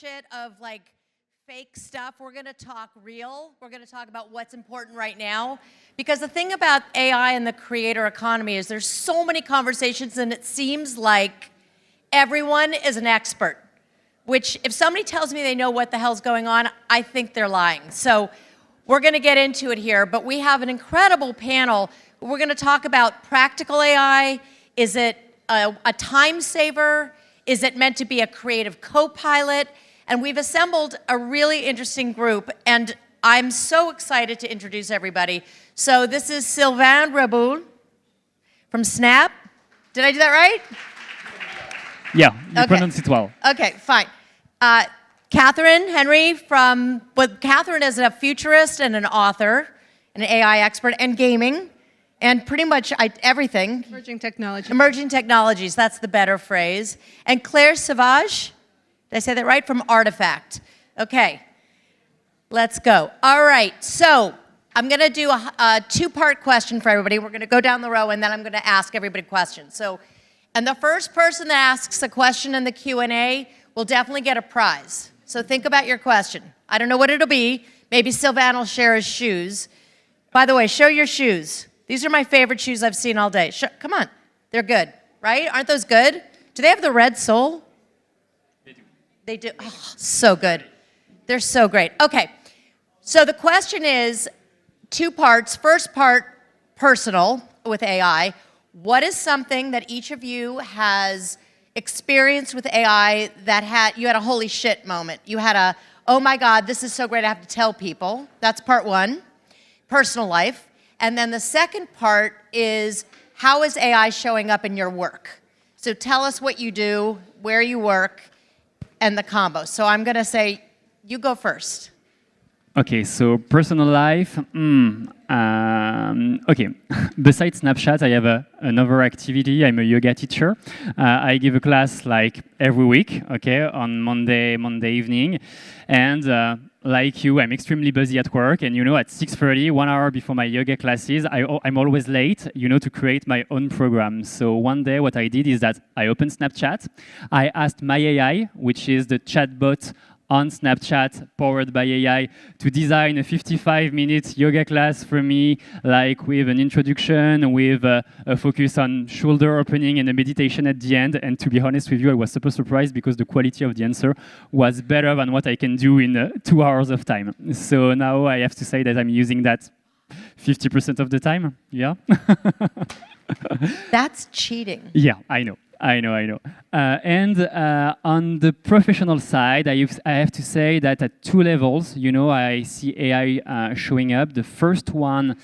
bullshit of like fake stuff. We're going to talk real. We're going to talk about what's important right now. Because the thing about AI and the creator economy is there's so many conversations and it seems like everyone is an expert. Which if somebody tells me they know what the hell's going on, I think they're lying. So we're going to get into it here. But we have an incredible panel. We're going to talk about practical AI. Is it a time saver? Is it meant to be a creative co-pilot? And we've assembled a really interesting group, and I'm so excited to introduce everybody. So this is Sylvain Reboul from Snap. Did I do that right? Yeah, you pronounce it well. Okay, fine. Catherine Henry Catherine is a futurist and an author, an AI expert, and gaming, and pretty much everything. Emerging technology. Emerging technologies, that's the better phrase. And Claire Sauvage, did I say that right? From Artefact. Okay, let's go. All right, so I'm gonna do a two-part question for everybody. We're gonna go down the row and then I'm gonna ask everybody questions. And the first person that asks a question in the Q&A will definitely get a prize. So think about your question. I don't know what it'll be. Maybe Sylvain will share his shoes. By the way, show your shoes. These are my favorite shoes I've seen all day. Come on, they're good, right? Aren't those good? Do they have the red sole? They do. Oh, so good. They're so great. Okay, so the question is two parts. First part, personal with AI. What is something that each of you has experienced with AI that you had a holy shit moment? You had a, oh my God, this is so great, I have to tell people. That's part one, personal life. And then the second part is, how is AI showing up in your work? So tell us what you do, where you work, and the combo. So I'm gonna say, you go first. Okay, so personal life. Okay, besides Snapchat, I have another activity. I'm a yoga teacher. I give a class like every week, okay, on Monday evening. And like you, I'm extremely busy at work. And you know, at 6:30, 1 hour before my yoga classes, I'm always late, you know, to create my own program. So one day what I did is that I opened Snapchat. I asked my AI, which is the chatbot on Snapchat, powered by AI, to design a 55-minute yoga class for me, like with an introduction, with a focus on shoulder opening and a meditation at the end. And to be honest with you, I was super surprised because the quality of the answer was better than what I can do in 2 hours of time. So now I have to say that I'm using that 50% of the time. Yeah. That's cheating. Yeah, I know. And on the professional side, I have to say that at two levels, you know, I see AI showing up. The first one,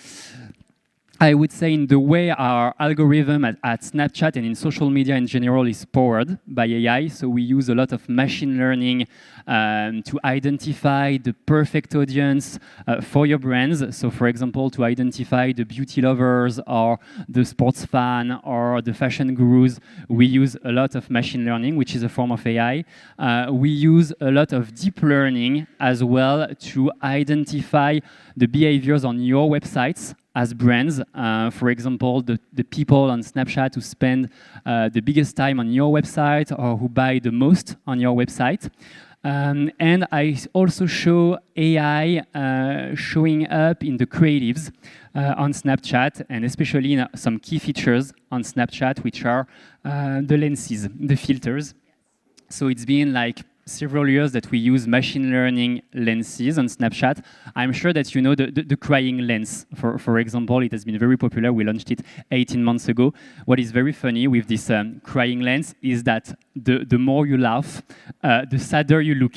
I would say, in the way our algorithm at Snapchat and in social media in general is powered by AI. So we use a lot of machine learning to identify the perfect audience for your brands. So for example, to identify the beauty lovers or the sports fan or the fashion gurus, we use a lot of machine learning, which is a form of AI. We use a lot of deep learning as well to identify the behaviors on your websites as brands. For example, the people on Snapchat who spend the biggest time on your website or who buy the most on your website. And I also show AI showing up in the creatives on Snapchat, and especially in some key features on Snapchat, which are the lenses, the filters. So it's been like several years that we use machine learning lenses on Snapchat. I'm sure that you know the crying lens. For example, it has been very popular. We launched it 18 months ago. What is very funny with this crying lens is that the more you laugh, the sadder you look.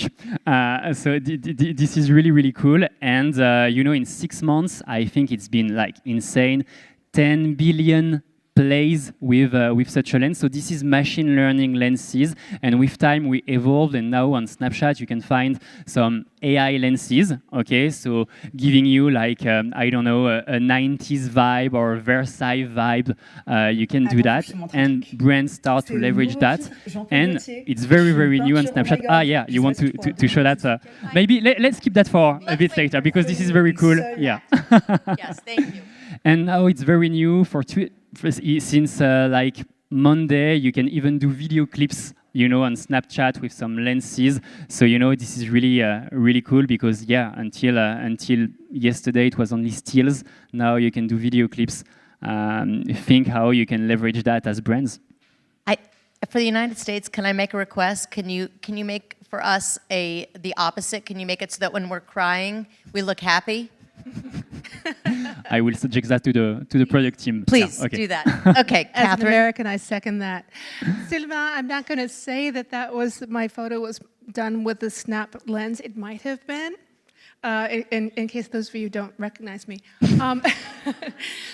So this is really, really cool. And you know, in 6 months, I think it's been like insane, 10 billion plays with such a lens. So this is machine learning lenses, and with time we evolved, and now on Snapchat you can find some AI lenses, okay, so giving you like, I don't know, a 90s vibe or a Versailles vibe. You can do that, and brands start to leverage that, and it's very, very new on Snapchat. Yeah, you want to show that? Maybe let's keep that for a bit later, because this is very cool. Yeah. Yes, thank you. And now it's very new since like Monday, you can even do video clips on Snapchat with some lenses. So, this is really cool because, until yesterday it was only stills. Now you can do video clips. Think how you can leverage that as brands. For the United States, can I make a request? Can you make for us the opposite? Can you make it so that when we're crying, we look happy? I will suggest that to the product team. Please do that. Okay, As an Catherine. American, I second that. Sylvain, I'm not going to say that was my photo was done with the snap lens. It might have been, in case those of you don't recognize me.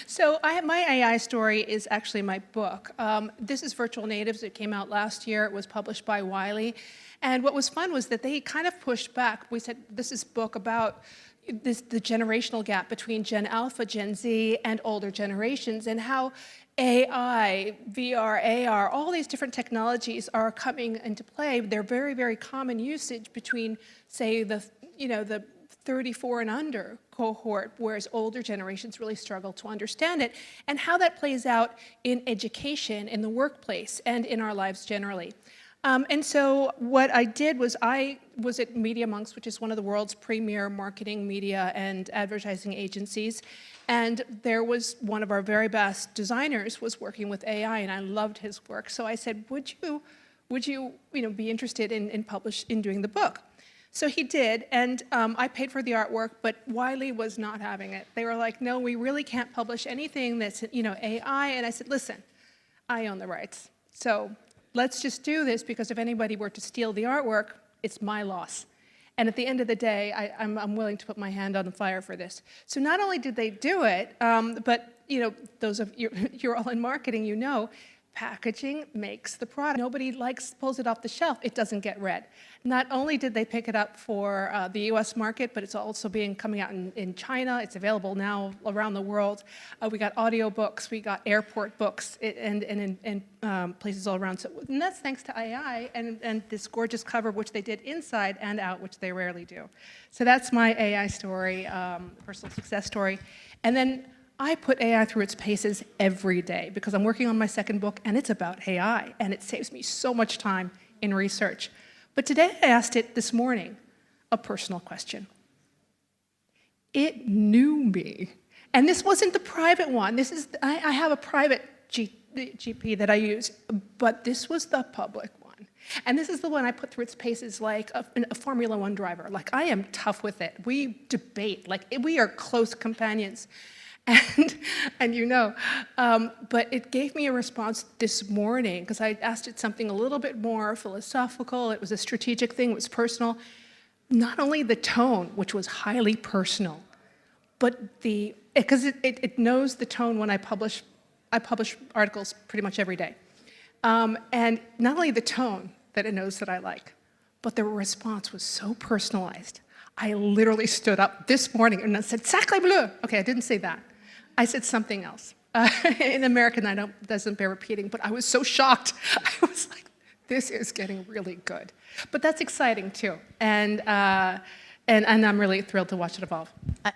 So my AI story is actually my book. This is Virtual Natives. It came out last year. It was published by Wiley. And what was fun was that they kind of pushed back. We said, this is a book about the generational gap between Gen Alpha, Gen Z, and older generations, and how AI, VR, AR, all these different technologies are coming into play. They're very, very common usage between, say, the 34 and under cohort, whereas older generations really struggle to understand it, and how that plays out in education, in the workplace, and in our lives generally. And so what I did was I was at Media Monks, which is one of the world's premier marketing, media, and advertising agencies. And there was one of our very best designers was working with AI, and I loved his work. So I said, would you be interested in doing the book? So he did, and I paid for the artwork, but Wiley was not having it. They were like, no, we really can't publish anything that's AI. And I said, listen, I own the rights. So let's just do this, because if anybody were to steal the artwork, it's my loss. And at the end of the day, I'm willing to put my hand on the fire for this. So not only did they do it, but those of you're all in marketing, packaging makes the product. Nobody pulls it off the shelf. It doesn't get read. Not only did they pick it up for the U.S. market, but it's also coming out in China. It's available now around the world. We got audiobooks. We got airport books and in places all around. And that's thanks to AI and this gorgeous cover, which they did inside and out, which they rarely do. So that's my AI story, personal success story. And then I put AI through its paces every day because I'm working on my second book, and it's about AI, and it saves me so much time in research. But today I asked it this morning a personal question. It knew me. And this wasn't the private one. I have a private GP that I use, but this was the public one. And this is the one I put through its paces like a Formula One driver. Like, I am tough with it. We debate. Like, we are close companions. But it gave me a response this morning because I asked it something a little bit more philosophical. It was a strategic thing. It was personal. Not only the tone, which was highly personal, but because it knows the tone when I publish articles pretty much every day. And not only the tone that it knows that I like, but the response was so personalized. I literally stood up this morning and I said, "Sacré bleu." Okay, I didn't say that. I said something else. In American, doesn't bear repeating, but I was so shocked. I was like, this is getting really good. But that's exciting too. And I'm really thrilled to watch it evolve.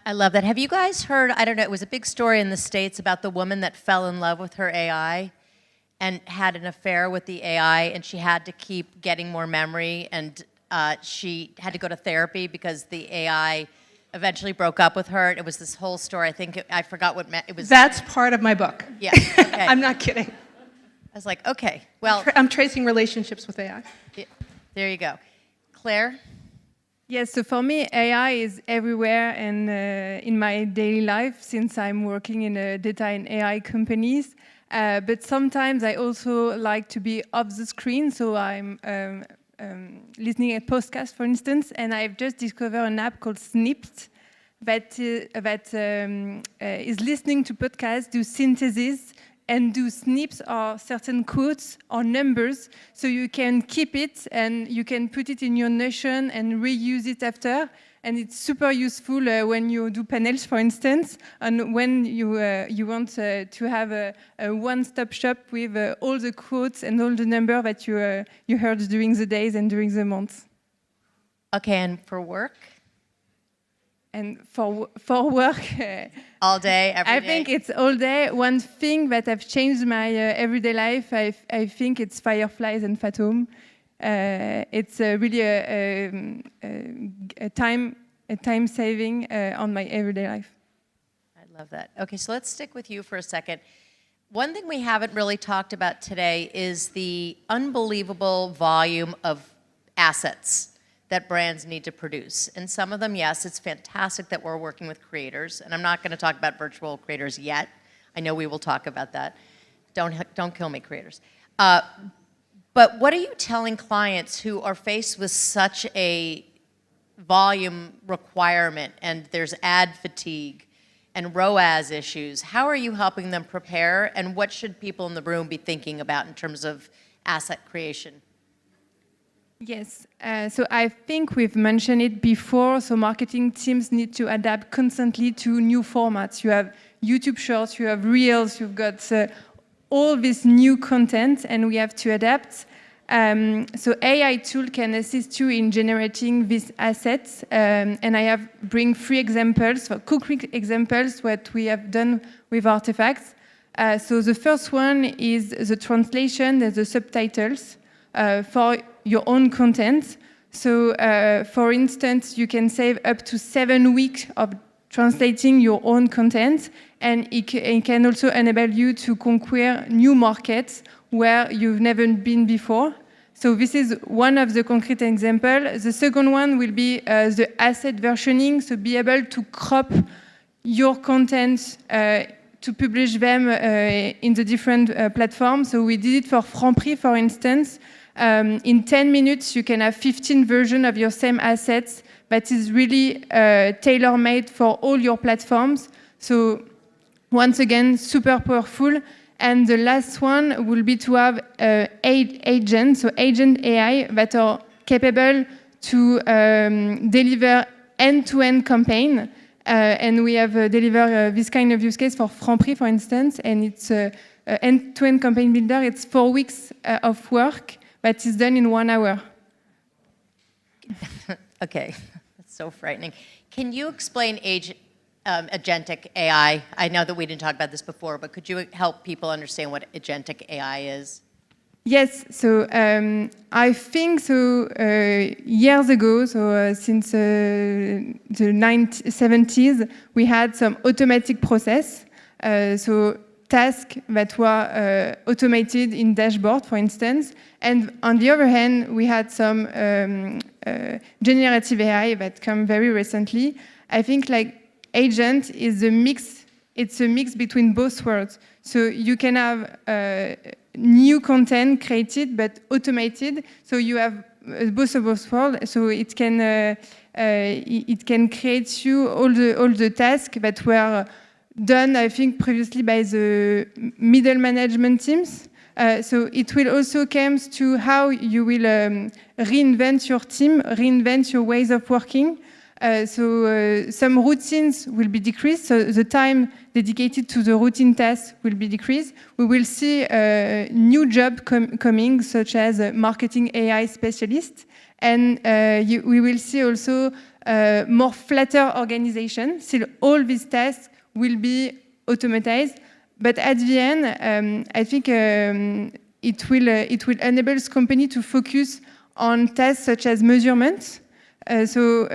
I love that. Have you guys heard, I don't know, it was a big story in the States about the woman that fell in love with her AI and had an affair with the AI, and she had to keep getting more memory, and she had to go to therapy because the AI eventually broke up with her. It was this whole story. I forgot what it was. That's part of my book. Yeah. Okay. I'm not kidding. I was like, okay, well. I'm tracing relationships with AI. There you go. Claire? Yes, so for me, AI is everywhere and in my daily life since I'm working in data and AI companies. But sometimes I also like to be off the screen, so I'm listening at podcasts, for instance, and I've just discovered an app called Snipped that is listening to podcasts, do synthesis, and do snips or certain quotes or numbers, so you can keep it and you can put it in your Notion and reuse it after. And it's super useful when you do panels, for instance, and when you want to have a one-stop shop with all the quotes and all the numbers that you heard during the days and during the months. Okay, and for work? And for work, all day, every day? I think it's all day. One thing that have changed my everyday life, I think it's Fireflies and Phantom. It's really a time saving on my everyday life. I love that. Okay, so let's stick with you for a second. One thing we haven't really talked about today is the unbelievable volume of assets that brands need to produce. And some of them, yes, it's fantastic that we're working with creators. And I'm not going to talk about virtual creators yet. I know we will talk about that. Don't kill me, creators. But what are you telling clients who are faced with such a volume requirement and there's ad fatigue and ROAS issues? How are you helping them prepare, and what should people in the room be thinking about in terms of asset creation? Yes, so I think we've mentioned it before, so marketing teams need to adapt constantly to new formats. You have YouTube Shorts, you have Reels, you've got all this new content, and we have to adapt. So AI tool can assist you in generating these assets, and I have bring 3 examples, quick examples, what we have done with Artefacts. So the first one is the translation and the subtitles for your own content. So for instance, you can save up to 7 weeks of translating your own content, and it can also enable you to conquer new markets where you've never been before. So this is one of the concrete examples. The second one will be the asset versioning, so be able to crop your content to publish them in the different platforms. So we did it for Franprix, for instance. In 10 minutes, you can have 15 versions of your same assets that is really tailor-made for all your platforms. So once again, super powerful. And the last one will be to have agents, so agent AI, that are capable to deliver end-to-end campaign. And we have delivered this kind of use case for Franprix, for instance, and it's end-to-end campaign builder. It's 4 weeks of work, but it's done in 1 hour. Okay, that's so frightening. Can you explain agentic AI? I know that we didn't talk about this before, but could you help people understand what agentic AI is? Yes, so I think so years ago, so since the 70s, we had some automatic process, so tasks that were automated in dashboard, for instance, and on the other hand, we had some generative AI that come very recently. I think like agent is a mix. It's a mix between both worlds. So you can have new content created but automated. So you have both of those worlds. So it can create you all the tasks that were done, I think, previously by the middle management teams. So it will also come to how you will reinvent your team, reinvent your ways of working. So some routines will be decreased, so the time dedicated to the routine tasks will be decreased. We will see a new job coming, such as a marketing AI specialist, and we will see also more flatter organization. Still, all these tasks will be automatized, but at the end, I think it will enable this company to focus on tasks such as measurements. So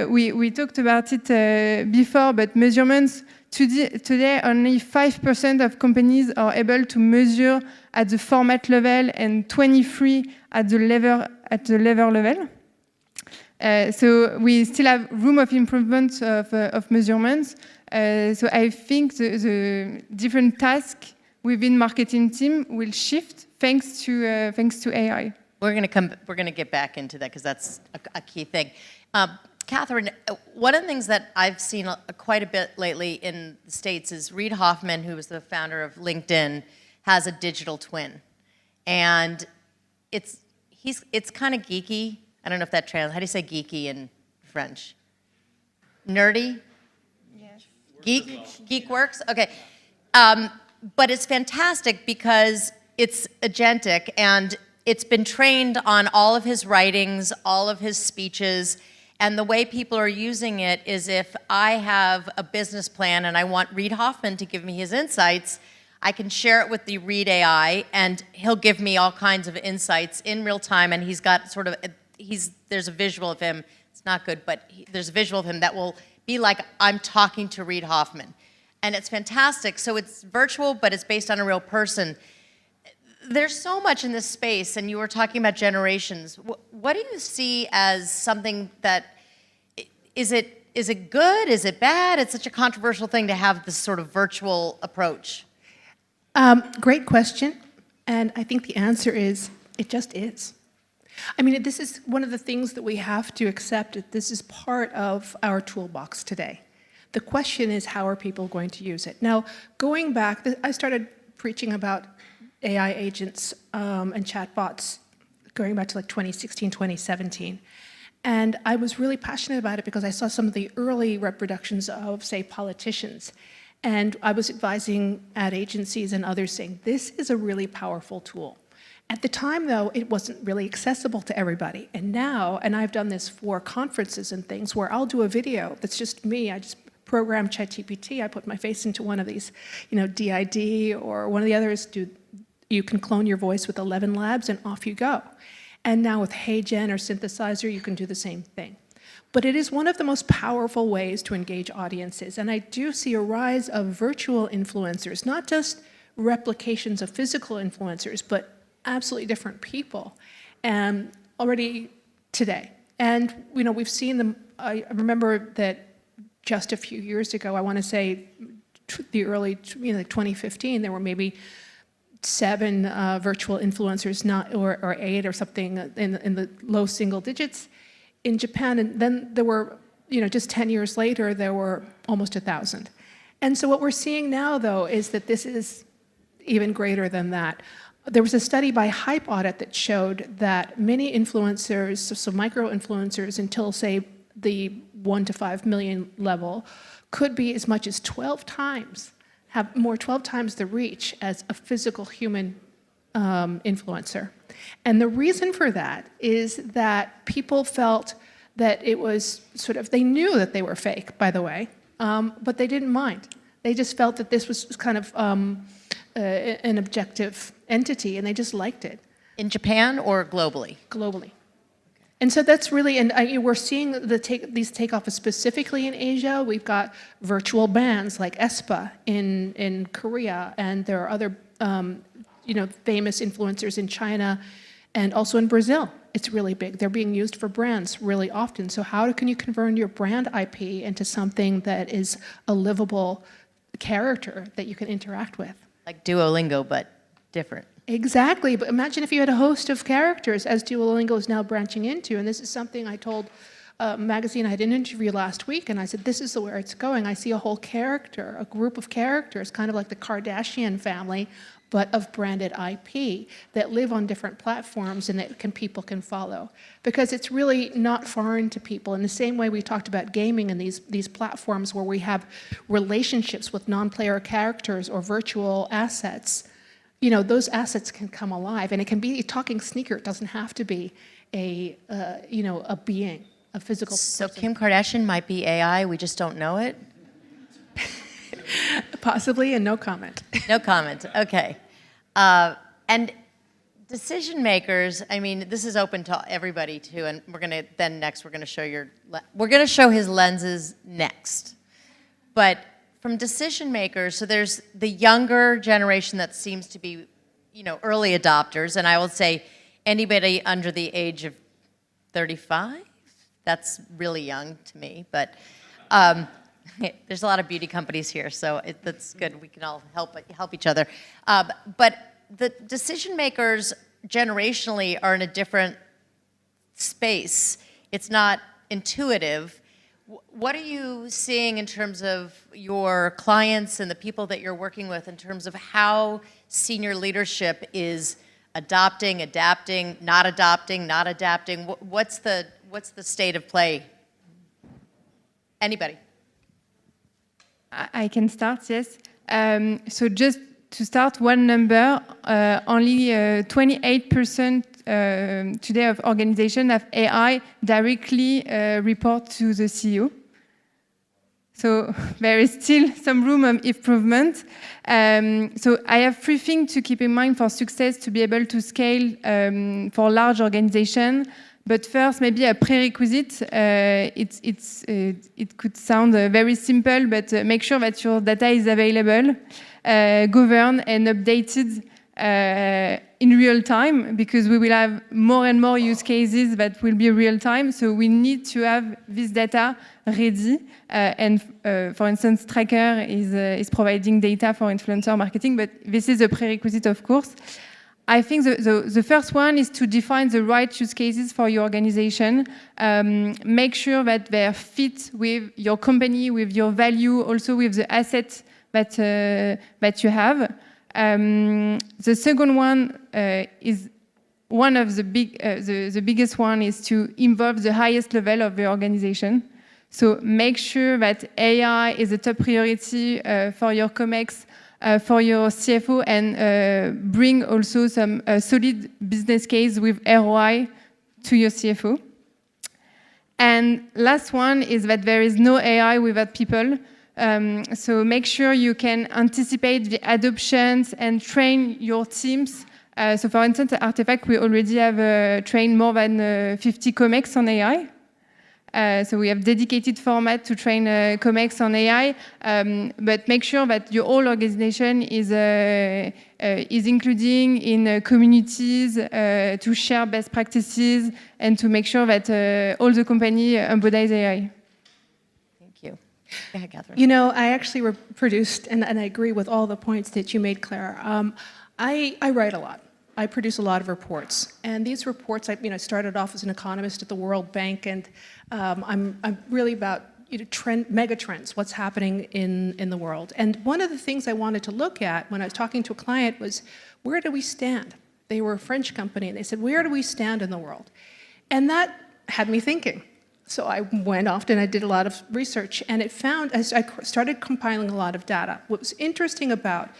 we talked about it before, but measurements, today only 5% of companies are able to measure at the format level and 23% at the level level. So we still have room of improvement of measurements. So I think the different tasks within marketing team will shift thanks to AI. We're going to get back into that because that's a key thing. Catherine, one of the things that I've seen quite a bit lately in the States is Reid Hoffman, who is the founder of LinkedIn, has a digital twin, and it's kind of geeky. I don't know if that translates. How do you say geeky in French? Nerdy? Yes. Geek works? Okay. But it's fantastic because it's agentic, and it's been trained on all of his writings, all of his speeches, and the way people are using it is if I have a business plan and I want Reid Hoffman to give me his insights, I can share it with the Read AI, and he'll give me all kinds of insights in real time, and he's got sort of, there's a visual of him. It's not good, but there's a visual of him that will be like I'm talking to Reid Hoffman. And it's fantastic. So it's virtual, but it's based on a real person. There's so much in this space, and you were talking about generations. What do you see as something that, is it good? Is it bad? It's such a controversial thing to have this sort of virtual approach. Great question. And I think the answer is, it just is. I mean, this is one of the things that we have to accept. That this is part of our toolbox today. The question is, how are people going to use it? Now, going back, I started preaching about AI agents and chatbots going back to like 2016, 2017. And I was really passionate about it because I saw some of the early reproductions of, say, politicians. And I was advising ad agencies and others saying, this is a really powerful tool. At the time, though, it wasn't really accessible to everybody. And now, and I've done this for conferences and things, where I'll do a video that's just me. I just program ChatGPT. I put my face into one of these, DID or one of the others. You can clone your voice with 11 labs, and off you go. And now with HeyGen or Synthesizer, you can do the same thing. But it is one of the most powerful ways to engage audiences. And I do see a rise of virtual influencers, not just replications of physical influencers, but absolutely different people already today. And we've seen them. I remember that just a few years ago, I want to say the early 2015, there were maybe 7 virtual influencers, or 8 or something in the low single digits in Japan. And then there were, just 10 years later, there were almost 1,000. And so what we're seeing now, though, is that this is even greater than that. There was a study by Hype Audit that showed that many influencers, so micro-influencers until, say, the 1 to 5 million level, could be as much as 12 times the reach as a physical human influencer. And the reason for that is that people felt that it was they knew that they were fake, by the way, but they didn't mind. They just felt that this was kind of an objective entity, and they just liked it. In Japan or globally? Globally. And so that's really, and we're seeing these take off specifically in Asia. We've got virtual bands like ESPA in Korea, and there are other famous influencers in China and also in Brazil. It's really big. They're being used for brands really often. So how can you convert your brand IP into something that is a livable character that you can interact with? Like Duolingo, but different. Exactly, but imagine if you had a host of characters, as Duolingo is now branching into, and this is something I told a magazine I had an interview last week, and I said, this is where it's going. I see a whole character, a group of characters, kind of like the Kardashian family, but of branded IP that live on different platforms and that people can follow. Because it's really not foreign to people. In the same way we talked about gaming and these platforms where we have relationships with non-player characters or virtual assets, those assets can come alive, and it can be a talking sneaker. It doesn't have to be a being, a physical person. So Kim Kardashian might be AI, we just don't know it? Possibly, and no comment. No comment, okay. And decision makers, this is open to everybody too, and we're gonna show his lenses next. But from decision makers, so there's the younger generation that seems to be, early adopters, and I will say anybody under the age of 35, that's really young to me, but there's a lot of beauty companies here, so that's good. We can all help each other. But the decision makers generationally are in a different space. It's not intuitive. What are you seeing in terms of your clients and the people that you're working with in terms of how senior leadership is adopting, adapting, not adopting, not adapting? What's the state of play? Anybody? I can start, yes. So just to start, one number, only 28% today of organizations have AI directly report to the CEO. So there is still some room of improvement. So I have 3 things to keep in mind for success to be able to scale for large organization. But first, maybe a prerequisite. It could sound very simple, but make sure that your data is available, governed, and updated in real time, because we will have more and more use cases that will be real time. So we need to have this data ready. And for instance, Traackr is providing data for influencer marketing, but this is a prerequisite, of course. I think the first one is to define the right use cases for your organization. Make sure that they fit with your company, with your value, also with the assets that you have. The second one is one of the biggest one is to involve the highest level of the organization. So make sure that AI is a top priority for your COMEX, for your CFO, and bring also some solid business case with ROI to your CFO. And last one is that there is no AI without people. So make sure you can anticipate the adoptions and train your teams. So for instance, at Artefact, we already have trained more than 50 COMEX on AI. So we have dedicated format to train COMEX on AI, but make sure that your whole organization is including in communities to share best practices and to make sure that all the company embodies AI. Thank you. Go ahead, Catherine. You know, I actually produced, and I agree with all the points that you made, Claire. I write a lot. I produce a lot of reports, and these reports, I started off as an economist at the World Bank, and I'm really about mega trends, what's happening in the world. And one of the things I wanted to look at when I was talking to a client was, where do we stand? They were a French company, and they said, where do we stand in the world? And that had me thinking. So I went off and I did a lot of research, and as I started compiling a lot of data. What was interesting about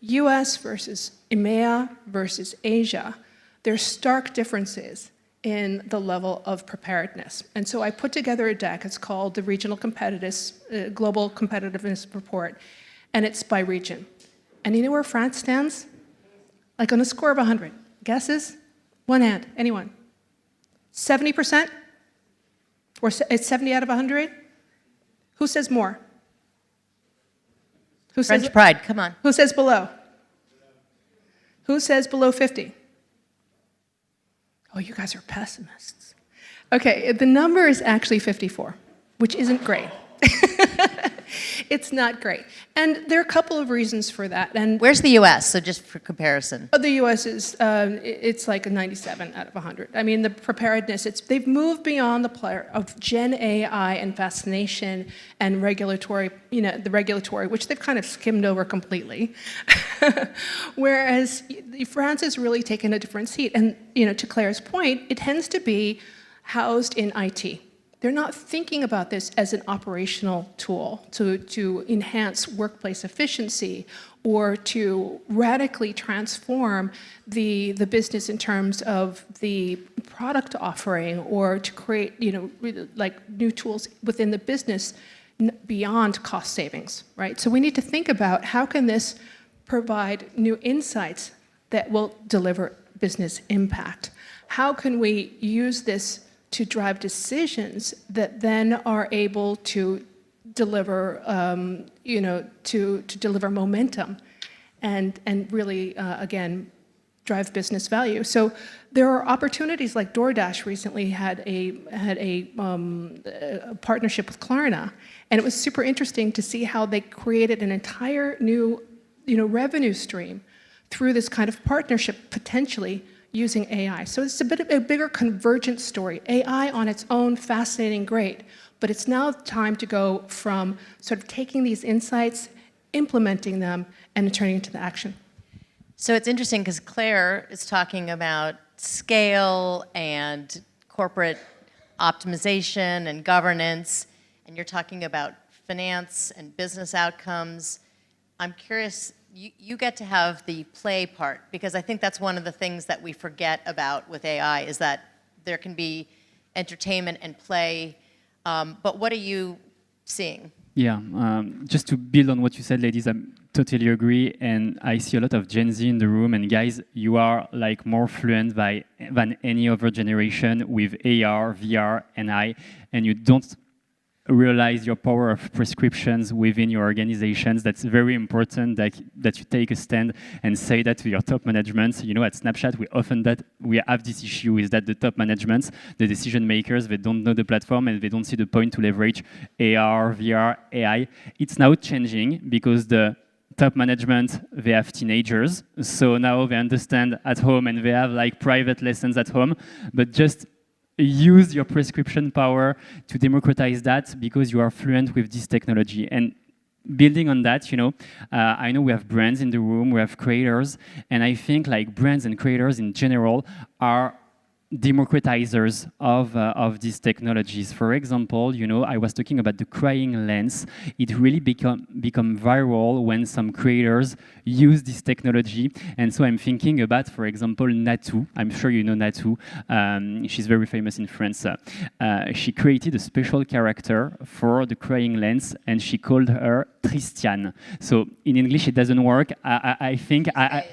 US versus EMEA versus Asia, there's stark differences in the level of preparedness. And so I put together a deck. It's called the Global Competitiveness Report, and it's by region. And you know where France stands? Like on a score of 100. Guesses? One hand. Anyone? 70%? Or it's 70 out of 100? Who says more? Who says French pride, come on. Who says below? Who says below 50? Oh, you guys are pessimists. Okay, the number is actually 54, which isn't great. It's not great. And there are a couple of reasons for that. And Where's the US? So just for comparison. the US is, it's like a 97 out of 100. I mean, the preparedness, they've moved beyond the player of Gen AI and fascination and regulatory, the regulatory, which they've kind of skimmed over completely. Whereas France has really taken a different seat. And, to Claire's point, it tends to be housed in IT. They're not thinking about this as an operational tool to enhance workplace efficiency or to radically transform the business in terms of the product offering or to create, like new tools within the business beyond cost savings, right? So we need to think about how can this provide new insights that will deliver business impact? How can we use this to drive decisions that then are able to deliver, to deliver momentum, and really again drive business value. So there are opportunities like DoorDash recently had a partnership with Klarna, and it was super interesting to see how they created an entire new revenue stream through this kind of partnership potentially using AI. So it's a bit of a bigger convergent story. AI on its own, fascinating, great, but it's now time to go from sort of taking these insights, implementing them, and turning into the action. So it's interesting because Claire is talking about scale and corporate optimization and governance, and you're talking about finance and business outcomes. I'm curious, you get to have the play part, because I think that's one of the things that we forget about with AI is that there can be entertainment and play. But what are you seeing? Yeah, just to build on what you said, ladies, I totally agree. And I see a lot of Gen Z in the room. And guys, you are like more fluent than any other generation with AR, VR, and I. And you don't realize your power of prescriptions within your organizations. That's very important that you take a stand and say that to your top management. You know, at Snapchat, we have this issue is that the top management, the decision makers, they don't know the platform and they don't see the point to leverage AR, VR, AI. It's now changing because the top management, they have teenagers. So now they understand at home and they have like private lessons at home, but just use your prescription power to democratize that because you are fluent with this technology. And building on that, you know, I know we have brands in the room, we have creators, and I think like brands and creators in general are democratizers of these technologies. For example, you know, I was talking about the crying lens. It really become viral when some creators use this technology. And so I'm thinking about, for example, Natou. I'm sure you know Natou. She's very famous in France. She created a special character for the crying lens, and she called her Tristian. So in English, it doesn't work. I think I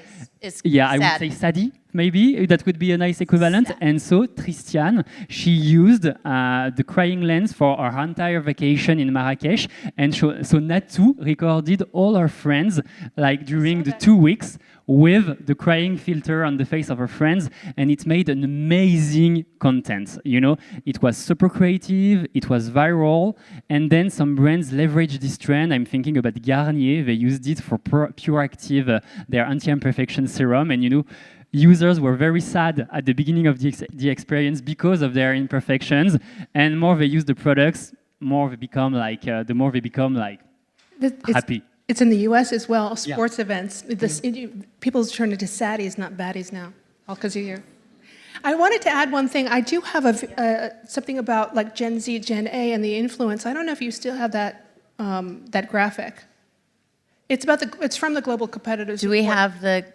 would say Sadie. Maybe that would be a nice equivalent. And so Tristian, she used the crying lens for her entire vacation in Marrakesh. And so Natou recorded all her friends like during the 2 weeks with the crying filter on the face of her friends, and it made an amazing content. You know, it was super creative, it was viral, and then some brands leveraged this trend. I'm thinking about Garnier. They used it for Pure Active, their anti-imperfection serum, and you know, users were very sad at the beginning of the experience because of their imperfections, and more they use the products, more they become like, happy. It's in the U.S. as well, sports events. People turn into saddies, not baddies now, all because of you. I wanted to add one thing. I do have something about like Gen Z, Gen A, and the influence. I don't know if you still have that graphic. It's from the Global Competitors Do we Report. have the...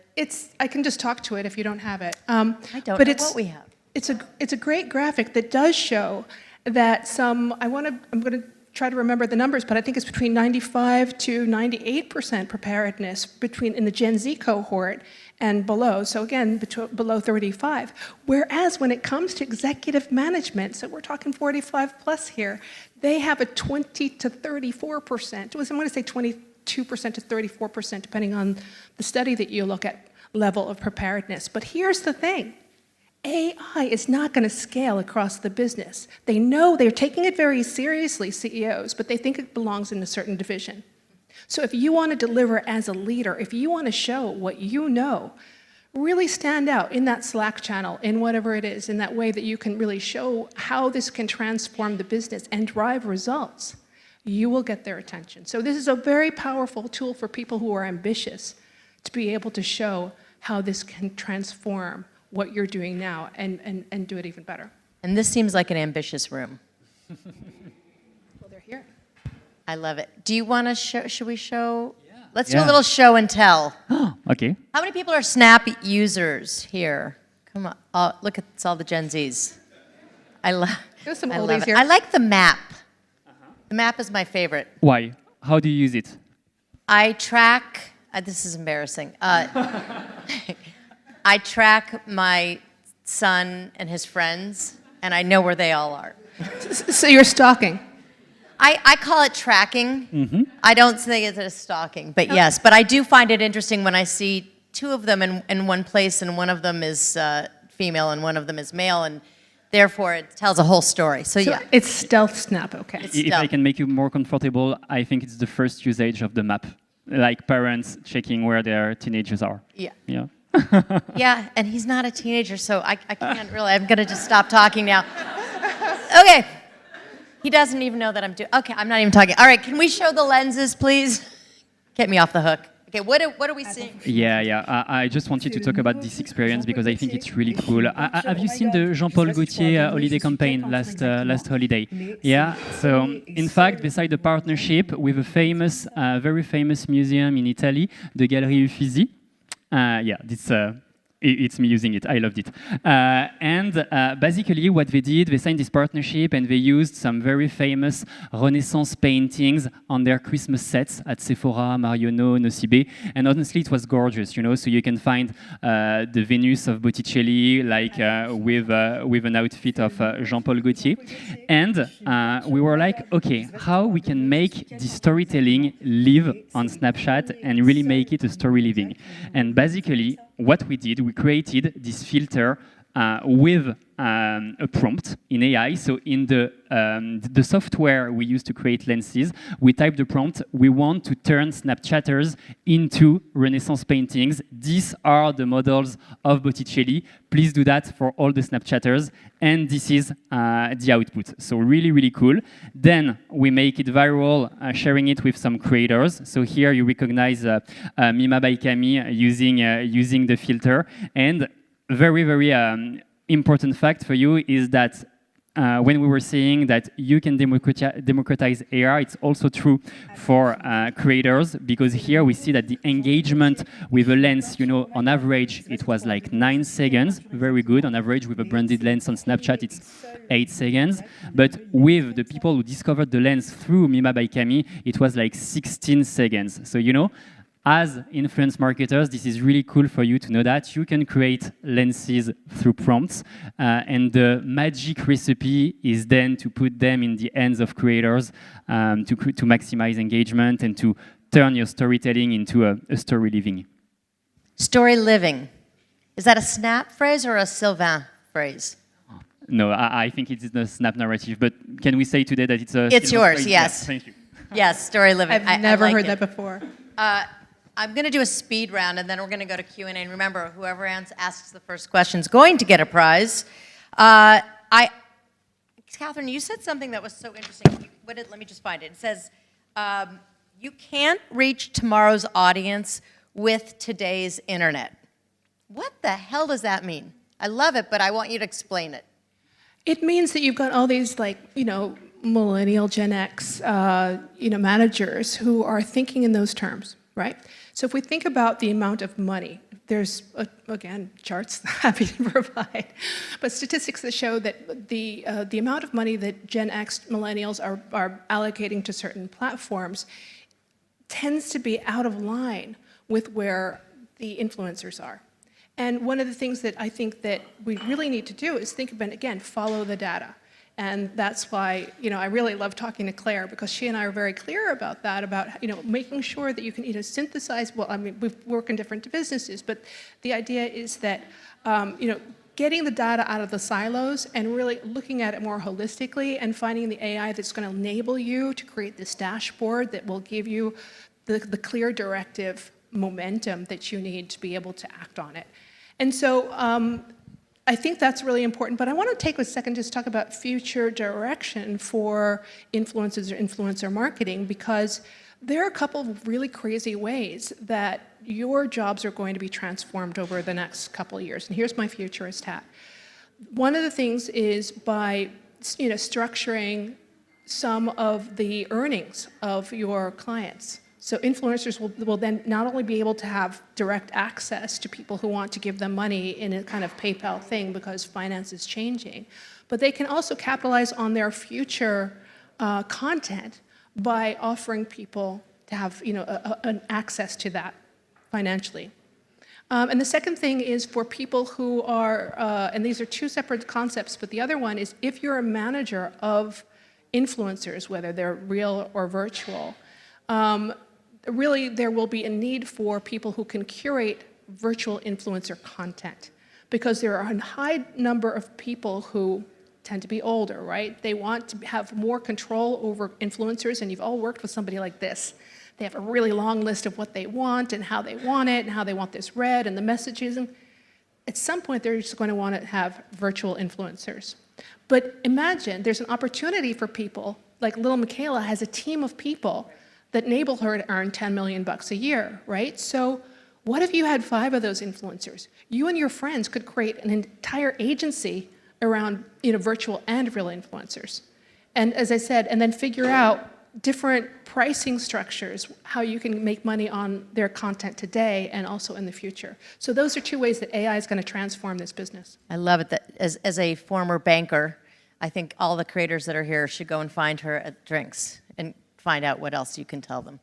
I can just talk to it if you don't have it. I don't know what we have. It's a great graphic that does show that I'm going to try to remember the numbers, but I think it's between 95 to 98% preparedness in the Gen Z cohort and below. So again, below 35. Whereas when it comes to executive management, so we're talking 45 plus here, they have a 20 to 34%. I'm going to say 22% to 34%, depending on the study that you look at, level of preparedness. But here's the thing. AI is not going to scale across the business. They know they're taking it very seriously, CEOs, but they think it belongs in a certain division. So if you want to deliver as a leader, if you want to show what you know, really stand out in that Slack channel, in whatever it is, in that way that you can really show how this can transform the business and drive results, you will get their attention. So this is a very powerful tool for people who are ambitious to be able to show how this can transform what you're doing now and do it even better. And this seems like an ambitious room. Well, they're here. I love it. Do you want to show? Should we show? Yeah. Let's do a little show and tell. Okay. How many people are Snap users here? Come on. Oh, look at all the Gen Zs. There's some I oldies love it. here. I like the map. The map is my favorite. Why? How do you use it? I track. This is embarrassing. I track my son and his friends, and I know where they all are. So you're stalking. I call it tracking. Mm-hmm. I don't think it's a stalking, but yes. But I do find it interesting when I see two of them in one place, and one of them is female and one of them is male, and therefore it tells a whole story. So yeah. It's stealth Snap, okay. If I can make you more comfortable, I think it's the first usage of the map, like parents checking where their teenagers are. Yeah. Yeah. Yeah, and he's not a teenager, so I can't really. I'm going to just stop talking now. Okay. He doesn't even know that I'm doing. Okay, I'm not even talking. All right, can we show the lenses, please? Get me off the hook. Okay, what are we seeing? Yeah. I just wanted to talk about this experience because I think it's really cool. Have you seen the Jean-Paul Gaultier holiday campaign last holiday? Yeah. So in fact, beside the partnership with a famous, very famous museum in Italy, the Gallery Uffizi. it's me using it. I loved it. And basically, what they did, they signed this partnership, and they used some very famous Renaissance paintings on their Christmas sets at Sephora, Marionneau, Nocibé. And honestly, it was gorgeous, you know. So you can find the Venus of Botticelli, like with an outfit of Jean-Paul Gaultier. And we were like, okay, how we can make the storytelling live on Snapchat and really make it a story living. And basically, what we did, we created this filter with a prompt in AI. So in the software we use to create lenses, we type the prompt, we want to turn Snapchatters into Renaissance paintings. These are the models of Botticelli. Please do that for all the Snapchatters. And this is the output. So really, really cool. Then we make it viral, sharing it with some creators. So here you recognize Mima by Camille using the filter. And very, very important fact for you is that when we were saying that you can democratize AR, it's also true for creators, because here we see that the engagement with a lens, you know, on average, it was like 9 seconds, very good. On average, with a branded lens on Snapchat, it's 8 seconds. But with the people who discovered the lens through Mima by Camille, it was like 16 seconds. So, you know, as influence marketers, this is really cool for you to know that you can create lenses through prompts, and the magic recipe is then to put them in the hands of creators to maximize engagement and to turn your storytelling into a story living. Story living. Is that a Snap phrase or a Sylvain phrase? No, I think it's the Snap narrative, but can we say today that it's a... It's yours, phrase? yes. Yeah, thank you. Yes, story living. I've never I like heard it. that before. I'm going to do a speed round, and then we're going to go to Q&A. And remember, whoever asks the first question is going to get a prize. Catherine, you said something that was so interesting. Let me just find it. It says, you can't reach tomorrow's audience with today's internet. What the hell does that mean? I love it, but I want you to explain it. It means that you've got all these, like, you know, millennial Gen X, managers who are thinking in those terms, right? So if we think about the amount of money, there's, again, charts happy to provide, but statistics that show that the amount of money that Gen X millennials are allocating to certain platforms tends to be out of line with where the influencers are. And one of the things that I think that we really need to do is think about, again, follow the data. And that's why, you know, I really love talking to Claire, because she and I are very clear about that, about, you know, making sure that you can, you know, synthesize, well, I mean, we work in different businesses, but the idea is that, getting the data out of the silos and really looking at it more holistically and finding the AI that's going to enable you to create this dashboard that will give you the clear directive momentum that you need to be able to act on it. And so, I think that's really important, but I want to take a second just to talk about future direction for influencers or influencer marketing, because there are a couple of really crazy ways that your jobs are going to be transformed over the next couple of years. And here's my futurist hat. One of the things is by, you know, structuring some of the earnings of your clients. So influencers will then not only be able to have direct access to people who want to give them money in a kind of PayPal thing because finance is changing, but they can also capitalize on their future content by offering people to have, you know, an access to that financially. And the second thing is for people who are, and these are two separate concepts, but the other one is if you're a manager of influencers, whether they're real or virtual, really, there will be a need for people who can curate virtual influencer content, because there are a high number of people who tend to be older, right? They want to have more control over influencers, and you've all worked with somebody like this. They have a really long list of what they want and how they want it and how they want this read and the messages. And at some point, they're just going to want to have virtual influencers. But imagine there's an opportunity for people, like little Michaela has a team of people that enable her to earn $10 million a year, right? So what if you had 5 of those influencers? You and your friends could create an entire agency around, you know, virtual and real influencers. And as I said, and then figure out different pricing structures, how you can make money on their content today and also in the future. So those are two ways that AI is going to transform this business. I love it that as a former banker, I think all the creators that are here should go and find her at drinks and find out what else you can tell them.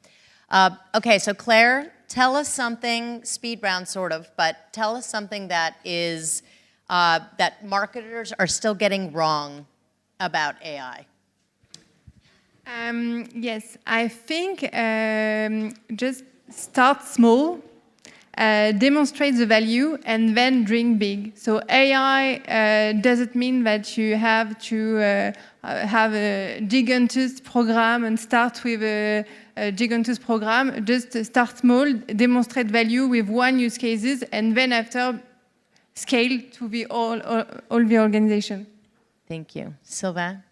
Okay, so Claire, tell us something, speed round sort of, but tell us something that is, that marketers are still getting wrong about AI. Yes, I think just start small, demonstrate the value, and then dream big. So AI doesn't mean that you have to have a gigantic program and start with a gigantic program. Just start small, demonstrate value with one use cases, and then after scale to the all the organization. Thank you. Sylvain?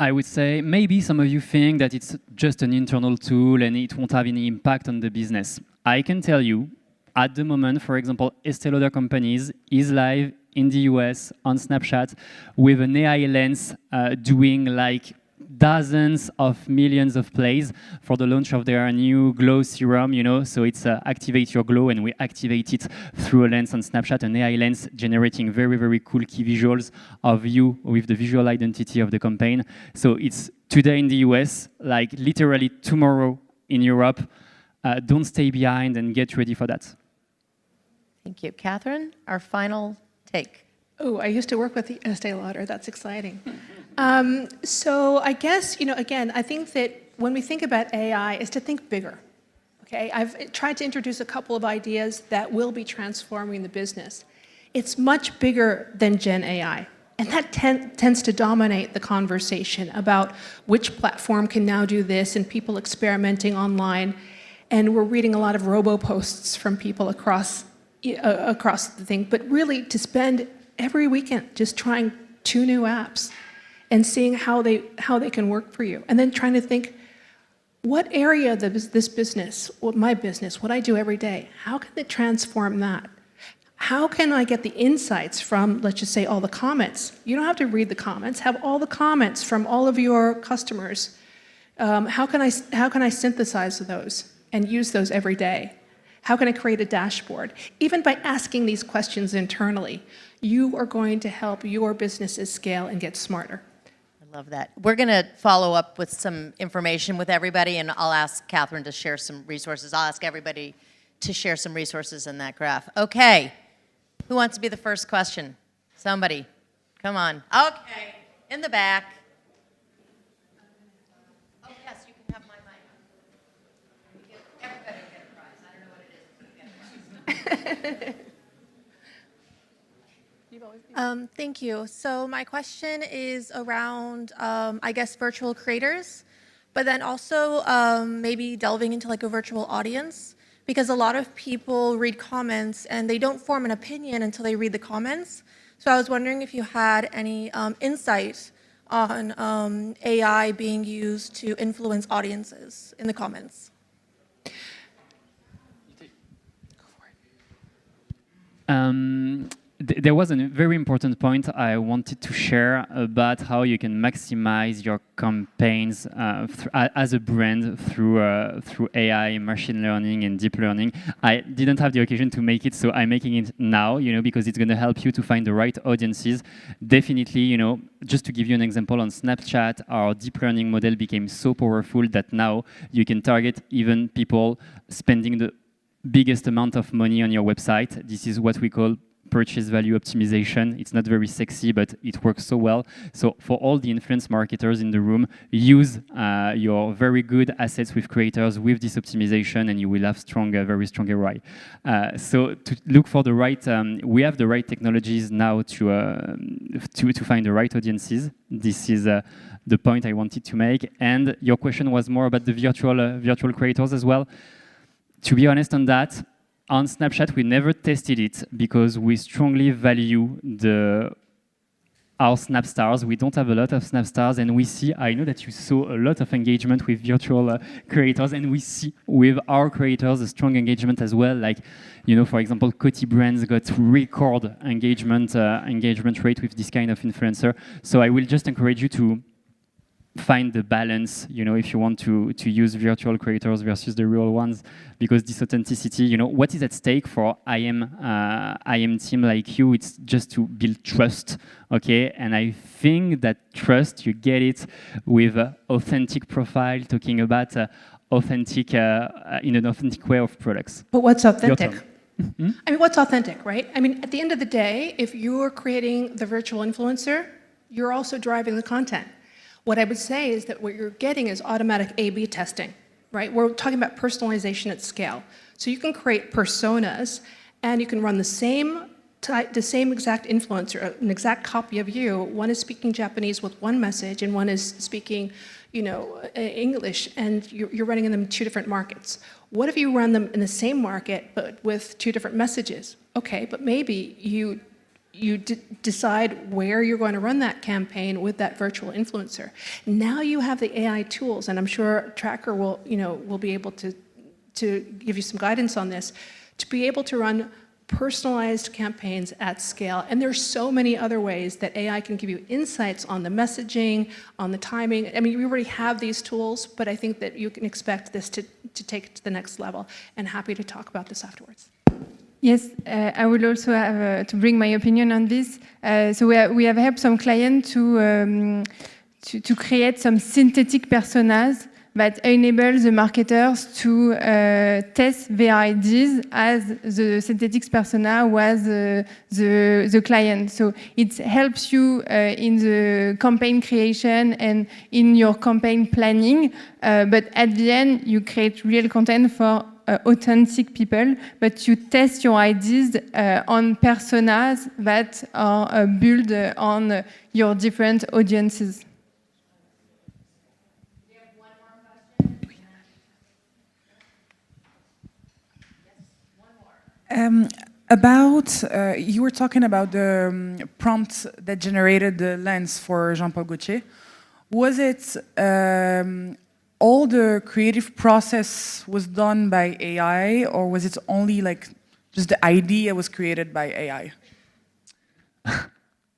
I would say maybe some of you think that it's just an internal tool and it won't have any impact on the business. I can tell you, at the moment, for example, Estee Lauder Companies is live in the US on Snapchat with an AI lens doing like dozens of millions of plays for the launch of their new glow serum, you know, so it's activate your glow, and we activate it through a lens on Snapchat, an AI lens generating very, very cool key visuals of you with the visual identity of the campaign. So it's today in the US, like literally tomorrow in Europe. Don't stay behind and get ready for that. Thank you. Catherine, our final take. Oh, I used to work with the Estee Lauder. That's exciting. So I guess, you know, again, I think that when we think about AI is to think bigger. Okay, I've tried to introduce a couple of ideas that will be transforming the business. It's much bigger than Gen AI. And that tends to dominate the conversation about which platform can now do this and people experimenting online. And we're reading a lot of robo-posts from people across the thing. But really to spend every weekend just trying 2 new apps and seeing how they can work for you. And then trying to think, what area of this business, my business, what I do every day, how can it transform that? How can I get the insights from, let's just say, all the comments? You don't have to read the comments. Have all the comments from all of your customers. How can I synthesize those and use those every day? How can I create a dashboard? Even by asking these questions internally, you are going to help your businesses scale and get smarter. I love that. We're going to follow up with some information with everybody, and I'll ask Catherine to share some resources. I'll ask everybody to share some resources in that graph. Okay. Who wants to be the first question? Somebody. Come on. Okay. In the back. Oh, yes, you can have my mic. Everybody will get a prize. I don't know what it is. You get a prize. Thank you. So my question is around, I guess, virtual creators, but then also maybe delving into like a virtual audience, because a lot of people read comments and they don't form an opinion until they read the comments. So I was wondering if you had any insight on AI being used to influence audiences in the comments. There was a very important point I wanted to share about how you can maximize your campaigns as a brand through AI, machine learning, and deep learning. I didn't have the occasion to make it, so I'm making it now, you know, because it's going to help you to find the right audiences. Definitely, you know, just to give you an example, on Snapchat, our deep learning model became so powerful that now you can target even people spending the biggest amount of money on your website. This is what we call purchase value optimization. It's not very sexy, but it works so well. So for all the influence marketers in the room, use your very good assets with creators with this optimization, and you will have very strong ROI. So to look for the right, we have the right technologies now to find the right audiences. This is the point I wanted to make. And your question was more about the virtual creators as well. To be honest on that, on Snapchat, we never tested it because we strongly value our Snap stars. We don't have a lot of Snap stars, and we see, I know that you saw a lot of engagement with virtual creators, and we see with our creators a strong engagement as well. Like, you know, for example, Coty Brands got record engagement rate with this kind of influencer. So I will just encourage you to find the balance, if you want to use virtual creators versus the real ones, because this authenticity, what is at stake for IM team like you? It's just to build trust, okay? And I think that trust, you get it with authentic profile, talking about authentic, in an authentic way of products. But what's authentic? Hmm? I mean, what's authentic, right? I mean, at the end of the day, if you're creating the virtual influencer, you're also driving the content. What I would say is that what you're getting is automatic A/B testing, right? We're talking about personalization at scale. So you can create personas, and you can run the same exact influencer, an exact copy of you. One is speaking Japanese with one message, and one is speaking, English, and you're running them in two different markets. What if you run them in the same market, but with two different messages? Okay, but maybe you decide where you're going to run that campaign with that virtual influencer. Now you have the AI tools, and I'm sure Traackr will be able to give you some guidance on this, to be able to run personalized campaigns at scale. And there's so many other ways that AI can give you insights on the messaging, on the timing. I mean, we already have these tools, but I think that you can expect this to take it to the next level, and happy to talk about this afterwards. Yes, I would also have to bring my opinion on this. So we have helped some clients to create some synthetic personas that enable the marketers to test their ideas as the synthetic persona was the client. So it helps you in the campaign creation and in your campaign planning, but at the end you create real content for authentic people, but you test your ideas on personas that are built on your different audiences. We have one more question. You were talking about the prompt that generated the lens for Jean-Paul Gaultier. Was it all the creative process was done by AI, or was it only like just the idea was created by AI?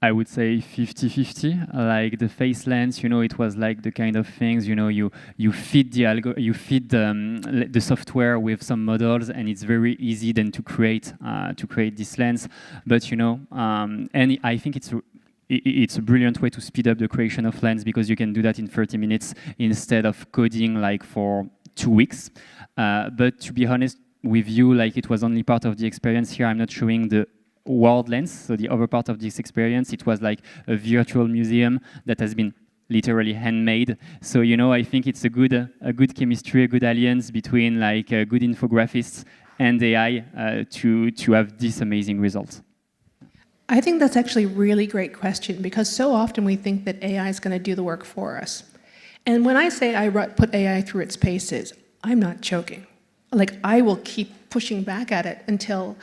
I would say 50-50. Like the face lens, it was like the kind of things, you feed the software with some models, and it's very easy then to create this lens. But and I think it's a brilliant way to speed up the creation of lens, because you can do that in 30 minutes instead of coding like for 2 weeks. But to be honest with you, like it was only part of the experience here. I'm not showing the world lens, so the other part of this experience, it was like a virtual museum that has been literally handmade. So I think it's a good chemistry, a good alliance between like good infographists and AI to have these amazing results. I think that's actually a really great question, because so often we think that AI is going to do the work for us. And when I say I put AI through its paces, I'm not joking. Like, I will keep pushing back at it until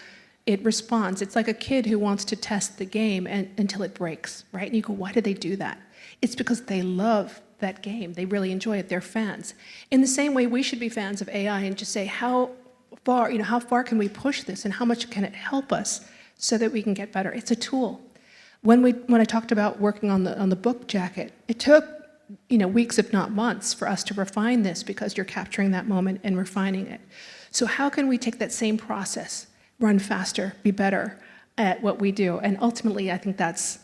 it responds. It's like a kid who wants to test the game until it breaks, right? And you go, why did they do that? It's because they love that game. They really enjoy it. They're fans. In the same way, we should be fans of AI and just say, how far can we push this, and how much can it help us so that we can get better? It's a tool. When I talked about working on the book jacket, it took weeks, if not months, for us to refine this, because you're capturing that moment and refining it. So how can we take that same process, run faster, be better at what we do? And ultimately, I think that's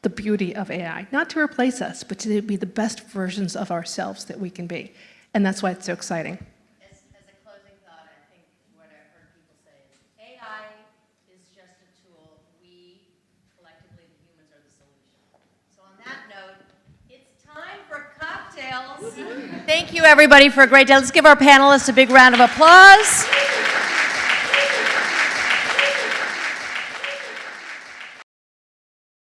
the beauty of AI. Not to replace us, but to be the best versions of ourselves that we can be. And that's why it's so exciting. As a closing thought, I think what I've heard people say is AI is just a tool. We, collectively, the humans, are the solution. So on that note, it's time for cocktails. Thank you, everybody, for a great day. Let's give our panelists a big round of applause.